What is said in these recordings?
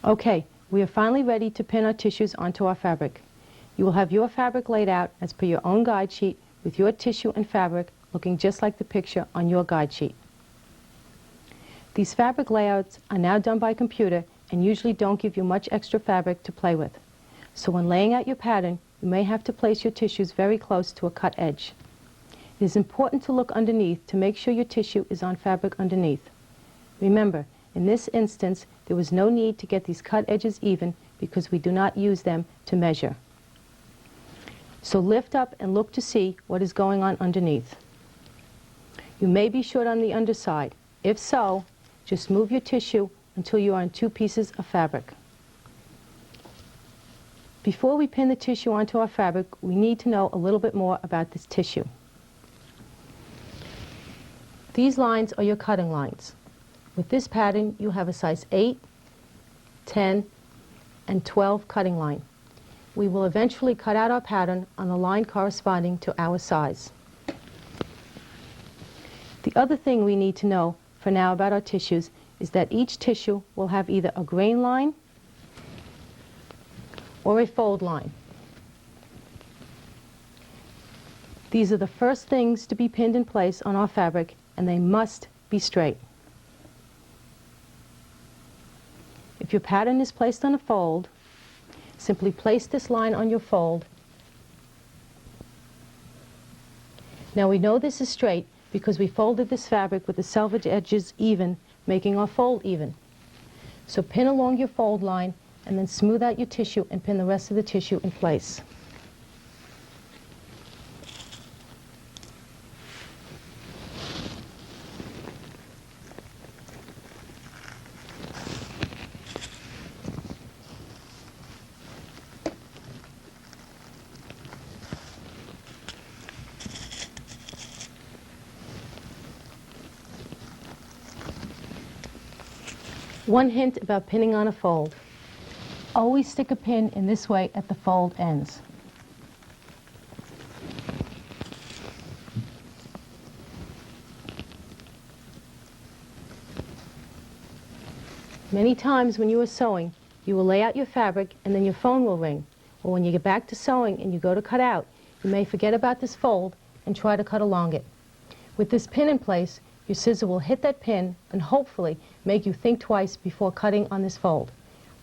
Okay, we are finally ready to pin our tissues onto our fabric. You will have your fabric laid out as per your own guide sheet with your tissue and fabric looking just like the picture on your guide sheet. These fabric layouts are now done by computer and usually don't give you much extra fabric to play with. So when laying out your pattern, you may have to place your tissues very close to a cut edge. It is important to look underneath to make sure your tissue is on fabric underneath. Remember, in this instance, there was no need to get these cut edges even because we do not use them to measure. So lift up and look to see what is going on underneath. You may be short on the underside. If so, just move your tissue until you are on 2 pieces of fabric. Before we pin the tissue onto our fabric, we need to know a little bit more about this tissue. These lines are your cutting lines. With this pattern, you have a size 8, 10, and 12 cutting line. We will eventually cut out our pattern on the line corresponding to our size. The other thing we need to know for now about our tissues is that each tissue will have either a grain line or a fold line. These are the first things to be pinned in place on our fabric, and they must be straight. If your pattern is placed on a fold, simply place this line on your fold. Now we know this is straight because we folded this fabric with the selvage edges even, making our fold even. So pin along your fold line and then smooth out your tissue and pin the rest of the tissue in place. One hint about pinning on a fold. Always stick a pin in this way at the fold ends. Many times when you are sewing, you will lay out your fabric and then your phone will ring. Or when you get back to sewing and you go to cut out, you may forget about this fold and try to cut along it. With this pin in place, your scissor will hit that pin and hopefully make you think twice before cutting on this fold.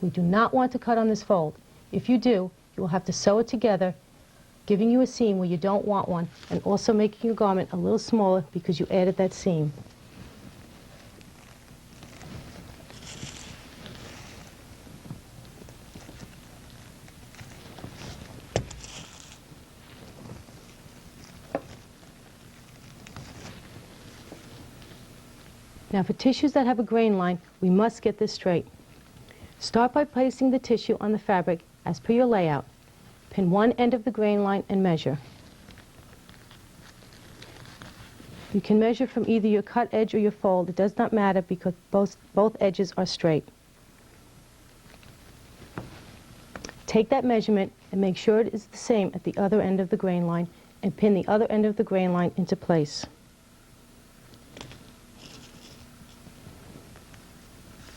We do not want to cut on this fold. If you do, you will have to sew it together, giving you a seam where you don't want one, and also making your garment a little smaller because you added that seam. Now for tissues that have a grain line, we must get this straight. Start by placing the tissue on the fabric as per your layout. Pin one end of the grain line and measure. You can measure from either your cut edge or your fold. It does not matter because both edges are straight. Take that measurement and make sure it is the same at the other end of the grain line and pin the other end of the grain line into place.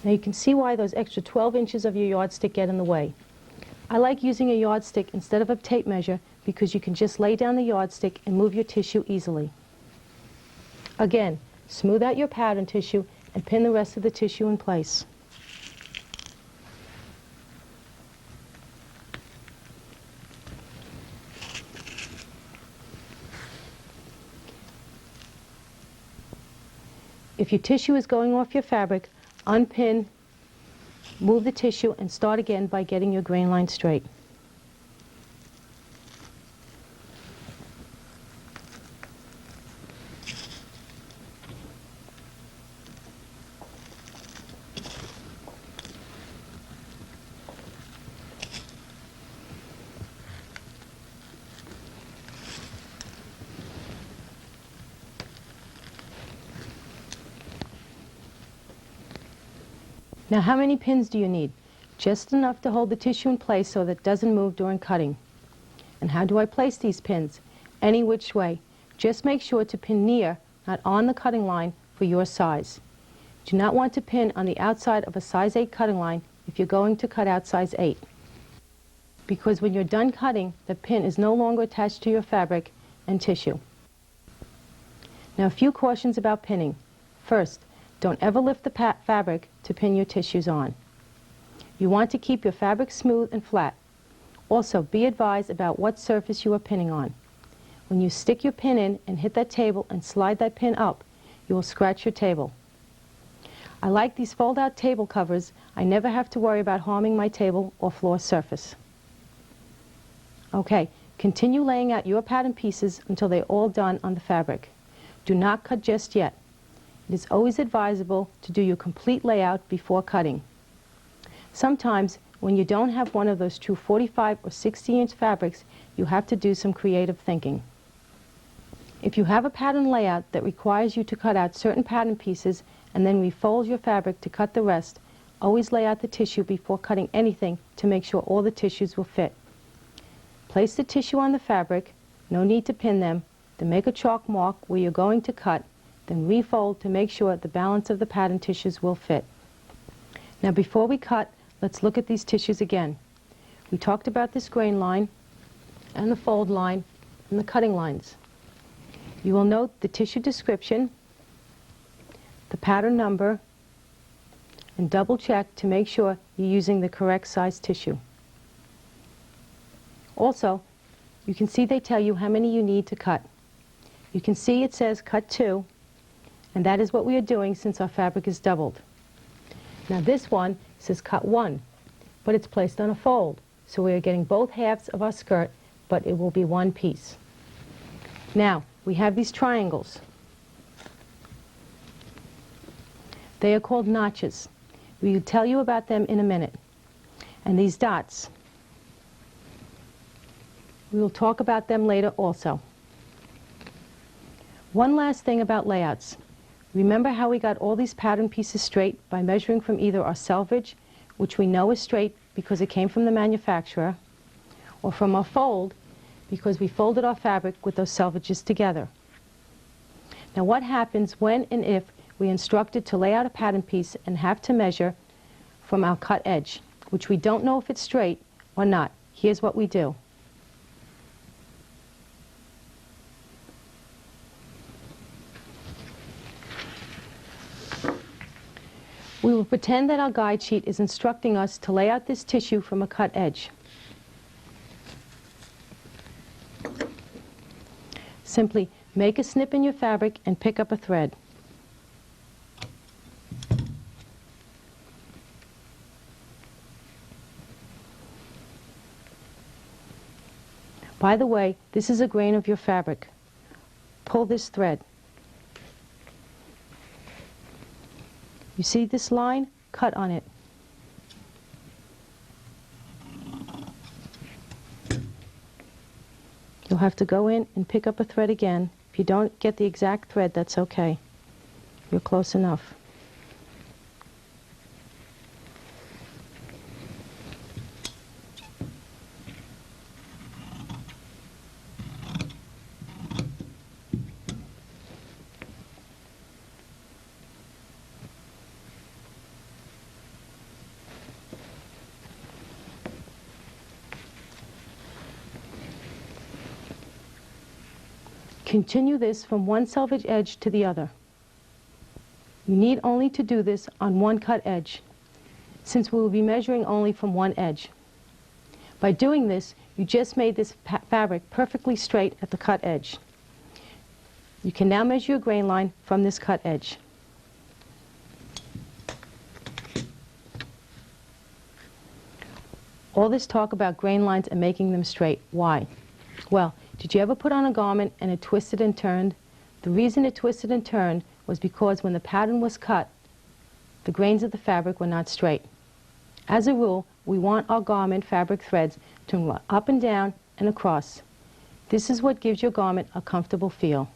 Now you can see why those extra 12 inches of your yardstick get in the way. I like using a yardstick instead of a tape measure because you can just lay down the yardstick and move your tissue easily. Again, smooth out your pattern tissue and pin the rest of the tissue in place. If your tissue is going off your fabric, unpin, move the tissue, and start again by getting your grain line straight. Now how many pins do you need? Just enough to hold the tissue in place so that it doesn't move during cutting. And how do I place these pins? Any which way. Just make sure to pin near, not on the cutting line for your size. Do not want to pin on the outside of a size 8 cutting line if you're going to cut out size 8. Because when you're done cutting, the pin is no longer attached to your fabric and tissue. Now a few cautions about pinning. First, don't ever lift the fabric to pin your tissues on. You want to keep your fabric smooth and flat. Also, be advised about what surface you are pinning on. When you stick your pin in and hit that table and slide that pin up, you will scratch your table. I like these fold-out table covers. I never have to worry about harming my table or floor surface. Okay, continue laying out your pattern pieces until they're all done on the fabric. Do not cut just yet. It is always advisable to do your complete layout before cutting. Sometimes, when you don't have one of those true 45 or 60-inch fabrics, you have to do some creative thinking. If you have a pattern layout that requires you to cut out certain pattern pieces and then refold your fabric to cut the rest, always lay out the tissue before cutting anything to make sure all the tissues will fit. Place the tissue on the fabric, no need to pin them, then make a chalk mark where you're going to cut, then refold to make sure the balance of the pattern tissues will fit. Now before we cut, let's look at these tissues again. We talked about this grain line and the fold line and the cutting lines. You will note the tissue description, the pattern number, and double check to make sure you're using the correct size tissue. Also, you can see they tell you how many you need to cut. You can see it says cut 2, and that is what we are doing since our fabric is doubled. Now this one says cut 1, but it's placed on a fold, so we are getting both halves of our skirt, but it will be one piece. Now, we have these triangles. They are called notches. We will tell you about them in a minute. And these dots, we will talk about them later also. One last thing about layouts. Remember how we got all these pattern pieces straight by measuring from either our selvage, which we know is straight because it came from the manufacturer, or from our fold, because we folded our fabric with those selvages together. Now what happens when and if we instructed to lay out a pattern piece and have to measure from our cut edge, which we don't know if it's straight or not? Here's what we do. We will pretend that our guide sheet is instructing us to lay out this tissue from a cut edge. Simply make a snip in your fabric and pick up a thread. By the way, this is a grain of your fabric. Pull this thread. You see this line? Cut on it. You'll have to go in and pick up a thread again. If you don't get the exact thread, that's okay. You're close enough. Continue this from one selvage edge to the other. You need only to do this on one cut edge, since we will be measuring only from one edge. By doing this, you just made this fabric perfectly straight at the cut edge. You can now measure your grain line from this cut edge. All this talk about grain lines and making them straight, why? Well, did you ever put on a garment and it twisted and turned? The reason it twisted and turned was because when the pattern was cut, the grains of the fabric were not straight. As a rule, we want our garment fabric threads to run up and down and across. This is what gives your garment a comfortable feel.